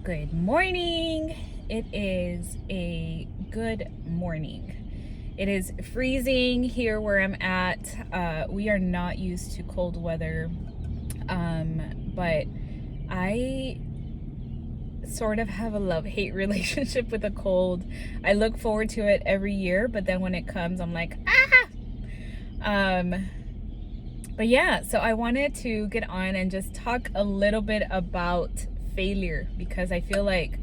Good morning. It is a good morning. It is freezing here where I'm at. We are not used to cold weather, but I sort of have a love-hate relationship with the cold. I look forward to it every year, but then when it comes, I'm like, But yeah, so I wanted to get on and just talk a little bit about failure, because I feel like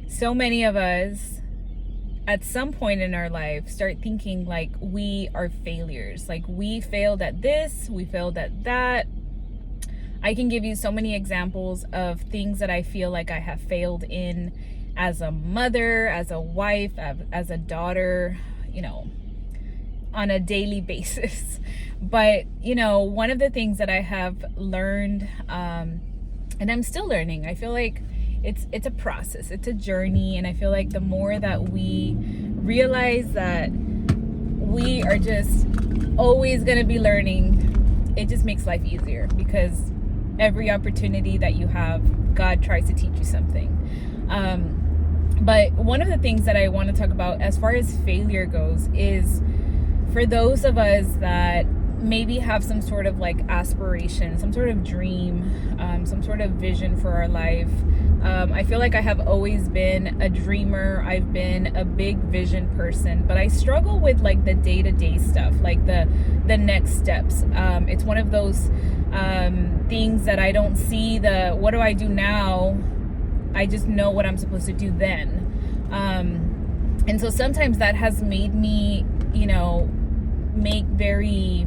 so many of us at some point in our life start thinking like we are failures. Like we failed at this, we failed at that. I can give you so many examples of things that I feel like I have failed in as a mother, as a wife, as a daughter, on a daily basis. But one of the things that I have learned, and I'm still learning, I feel like it's a process, it's a journey, and I feel like the more that we realize that we are just always going to be learning, it just makes life easier, because every opportunity that you have, God tries to teach you something. But one of the things that I want to talk about as far as failure goes is for those of us that maybe have some sort of like aspiration, some sort of dream, some sort of vision for our life. I feel like I have always been a dreamer. I've been a big vision person, but I struggle with like the day-to-day stuff, like the next steps. It's one of those things that I don't see what do I do now? I just know what I'm supposed to do then. And so sometimes that has made me, make very,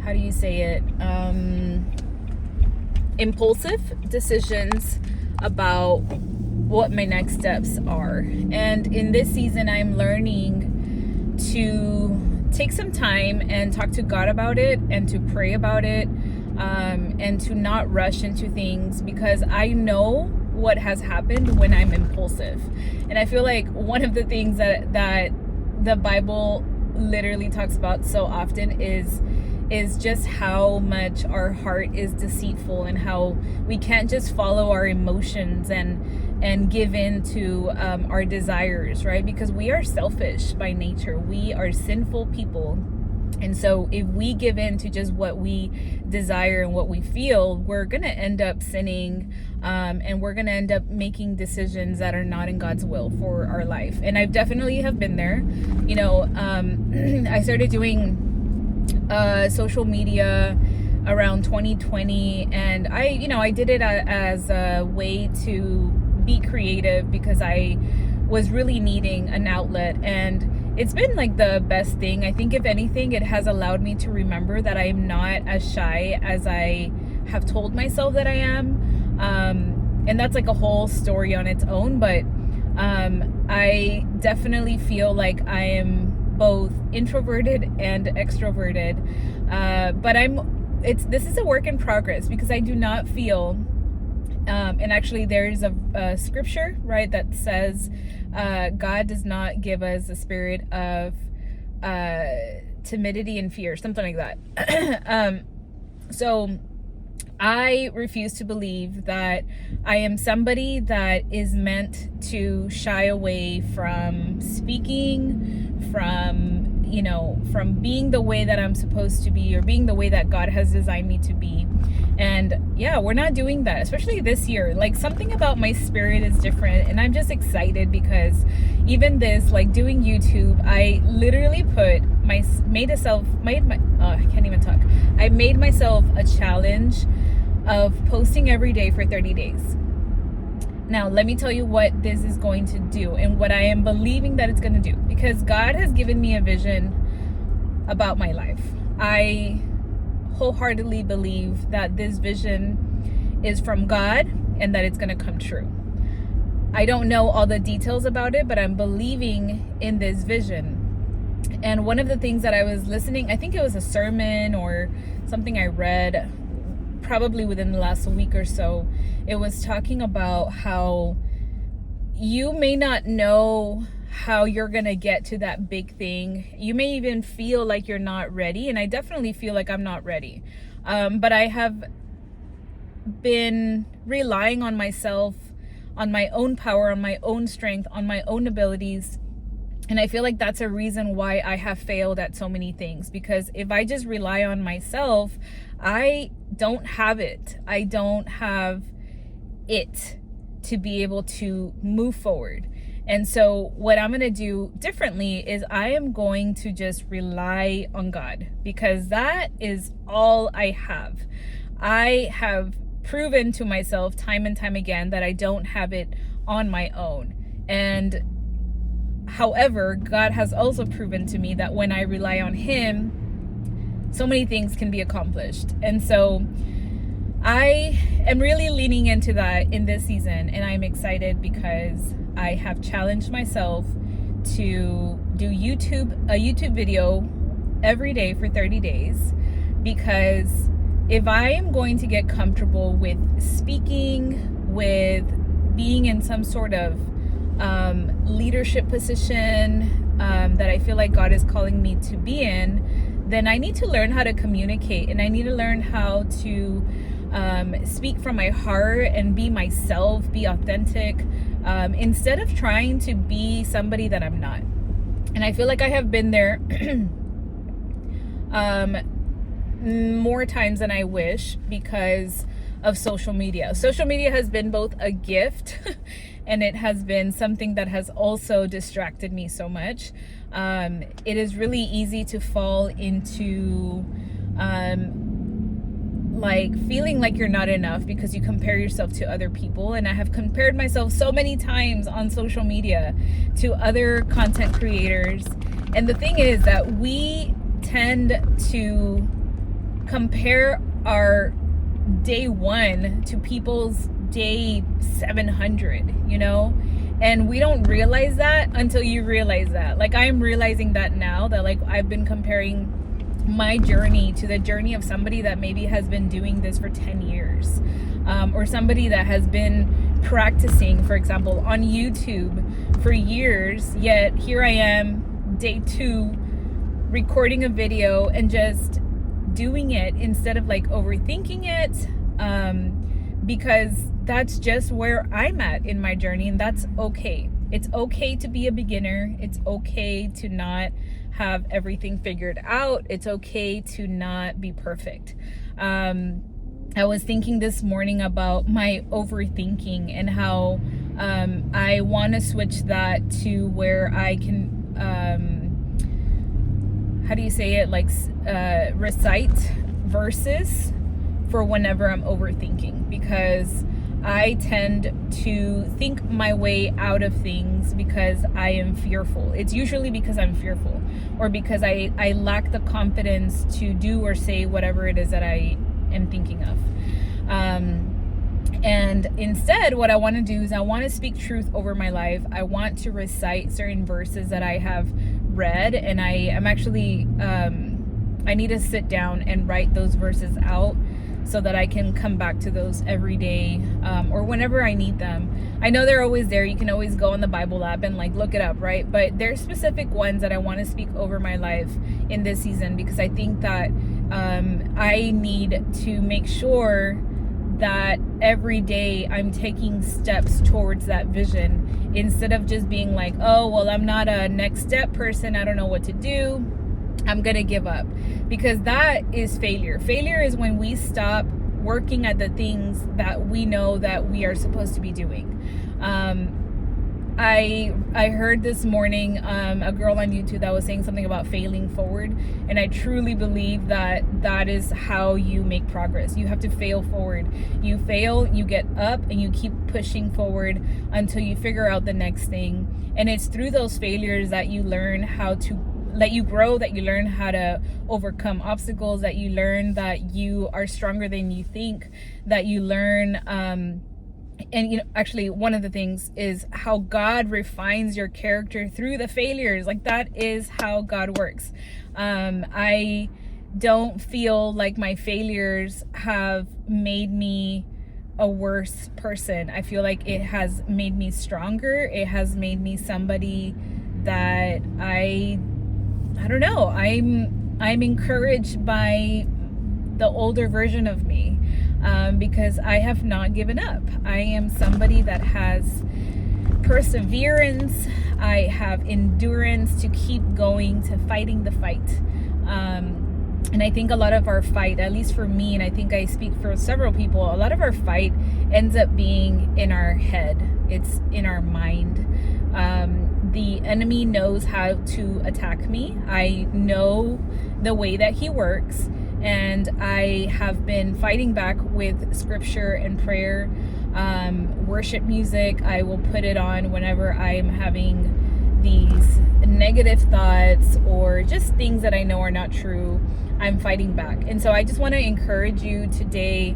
how do you say it, impulsive decisions about what my next steps are. And in this season, I'm learning to take some time and talk to God about it, and to pray about it, and to not rush into things, because I know what has happened when I'm impulsive. And I feel like one of the things that the Bible literally talks about so often is just how much our heart is deceitful, and how we can't just follow our emotions and give in to our desires, right? Because we are selfish by nature. We are sinful people. And so if we give in to just what we desire and what we feel, we're going to end up sinning, and we're going to end up making decisions that are not in God's will for our life. And I definitely have been there. I started doing social media around 2020, and I did it as a way to be creative, because I was really needing an outlet. And it's been like the best thing. I think if anything, it has allowed me to remember that I'm not as shy as I have told myself that I am. And that's like a whole story on its own. But I definitely feel like I am both introverted and extroverted. But this is a work in progress, because I do not feel, and actually there's a scripture, right, that says God does not give us a spirit of timidity and fear, something like that. So I refuse to believe that I am somebody that is meant to shy away from speaking, from being the way that I'm supposed to be, or being the way that God has designed me to be. And yeah, we're not doing that, especially this year. Like, something about my spirit is different, and I'm just excited, because even this, like doing YouTube, I literally I made myself a challenge of posting every day for 30 days. Now, let me tell you what this is going to do, and what I am believing that it's going to do, because God has given me a vision about my life. I wholeheartedly believe that this vision is from God, and that it's going to come true. I don't know all the details about it, but I'm believing in this vision. And one of the things that I was listening, I think it was a sermon or something I read probably within the last week or so, it was talking about how you may not know how you're gonna get to that big thing. You may even feel like you're not ready, and I definitely feel like I'm not ready. But I have been relying on myself on my own power, on my own strength, on my own abilities. And I feel like that's a reason why I have failed at so many things, because if I just rely on myself, I don't have it. I don't have it to be able to move forward. And so what I'm going to do differently is I am going to just rely on God, because that is all I have. I have proven to myself time and time again that I don't have it on my own. And however, God has also proven to me that when I rely on Him, so many things can be accomplished. And so I am really leaning into that in this season, and I'm excited because I have challenged myself to do a YouTube video every day for 30 days, because if I am going to get comfortable with speaking, with being in some sort of leadership position that I feel like God is calling me to be in, then I need to learn how to communicate, and I need to learn how to speak from my heart and be myself, be authentic, instead of trying to be somebody that I'm not. And I feel like I have been there more times than I wish because of social media. Social media has been both a gift and it has been something that has also distracted me so much. It is really easy to fall into like feeling like you're not enough because you compare yourself to other people. And I have compared myself so many times on social media to other content creators. And the thing is that we tend to compare our day 1 to people's day 700, you know? And we don't realize that until you realize that. Like, I'm realizing that now, that like I've been comparing my journey to the journey of somebody that maybe has been doing this for 10 years, or somebody that has been practicing, for example, on YouTube for years, yet here I am, day 2, recording a video and just doing it instead of like overthinking it, because that's just where I'm at in my journey, and that's okay. It's okay to be a beginner. It's okay to not have everything figured out. It's okay to not be perfect. I was thinking this morning about my overthinking and how I want to switch that to where I can, how do you say it? Like recite verses for whenever I'm overthinking, because I tend to think my way out of things because I am fearful. It's usually because I'm fearful, or because I lack the confidence to do or say whatever it is that I am thinking of. And instead, what I want to do is I want to speak truth over my life. I want to recite certain verses that I have read, and I am actually, I need to sit down and write those verses out, so that I can come back to those every day, or whenever I need them. I know they're always there. You can always go on the Bible app and like look it up, right? But there's specific ones that I want to speak over my life in this season, because I think that I need to make sure that every day I'm taking steps towards that vision, instead of just being like, oh, well, I'm not a next step person, I don't know what to do, I'm gonna give up. Because that is failure. Failure is when we stop working at the things that we know that we are supposed to be doing. I heard this morning a girl on YouTube that was saying something about failing forward, and I truly believe that that is how you make progress. You have to fail forward. You fail, you get up, and you keep pushing forward until you figure out the next thing. And it's through those failures that you learn how to let you grow, that you learn how to overcome obstacles, that you learn that you are stronger than you think, that you learn, and you know, actually one of the things is how God refines your character through the failures. Like, that is how God works. I don't feel like my failures have made me a worse person. I feel like it has made me stronger. It has made me somebody that I don't know, I'm encouraged by the older version of me. because I have not given up. I am somebody that has perseverance. I have endurance to keep going, to fighting the fight. And I think a lot of our fight, at least for me, and I think I speak for several people, a lot of our fight ends up being in our head. It's in our mind. The enemy knows how to attack me. I know the way that he works, and I have been fighting back with scripture and prayer, worship music. I will put it on whenever I am having these negative thoughts or just things that I know are not true. I'm fighting back. And so I just want to encourage you today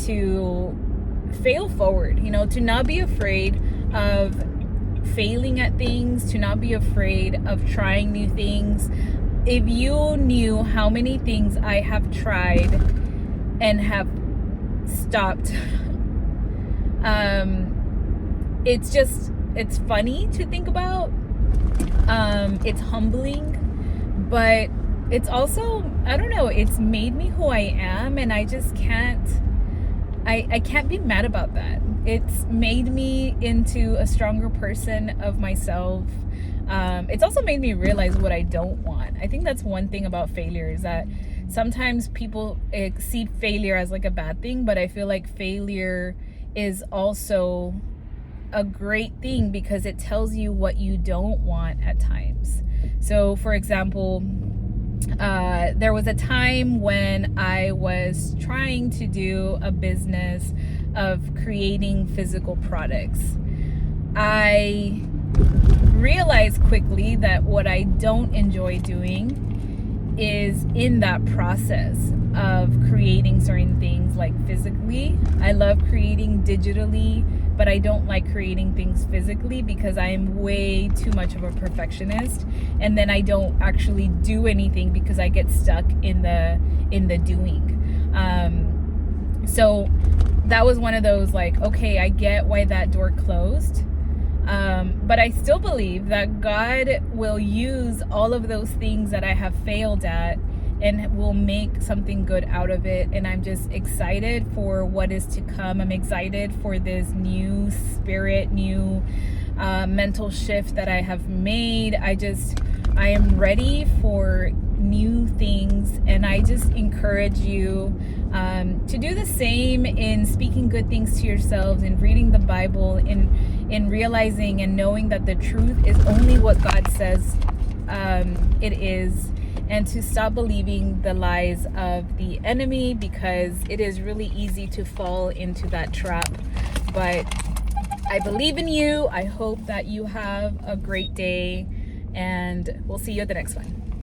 to fail forward, to not be afraid of failing at things, to not be afraid of trying new things. If you knew how many things I have tried and have stopped, it's funny to think about. It's humbling, but it's also, I don't know, it's made me who I am, and I just can't be mad about that. It's made me into a stronger person of myself. It's also made me realize what I don't want. I think that's one thing about failure, is that sometimes people see failure as like a bad thing, but I feel like failure is also a great thing because it tells you what you don't want at times. So for example, there was a time when I was trying to do a business of creating physical products. I realized quickly that what I don't enjoy doing is in that process of creating certain things, like physically. I love creating digitally, but I don't like creating things physically because I am way too much of a perfectionist, and then I don't actually do anything because I get stuck in the doing. So that was one of those, like, okay, I get why that door closed. But I still believe that God will use all of those things that I have failed at and will make something good out of it. And I'm just excited for what is to come. I'm excited for this new spirit, new mental shift that I have made. I am ready for new things, and I just encourage you to do the same in speaking good things to yourselves, in reading the Bible, in realizing and knowing that the truth is only what God says it is, and to stop believing the lies of the enemy, because it is really easy to fall into that trap. But I believe in you. I hope that you have a great day, and we'll see you at the next one.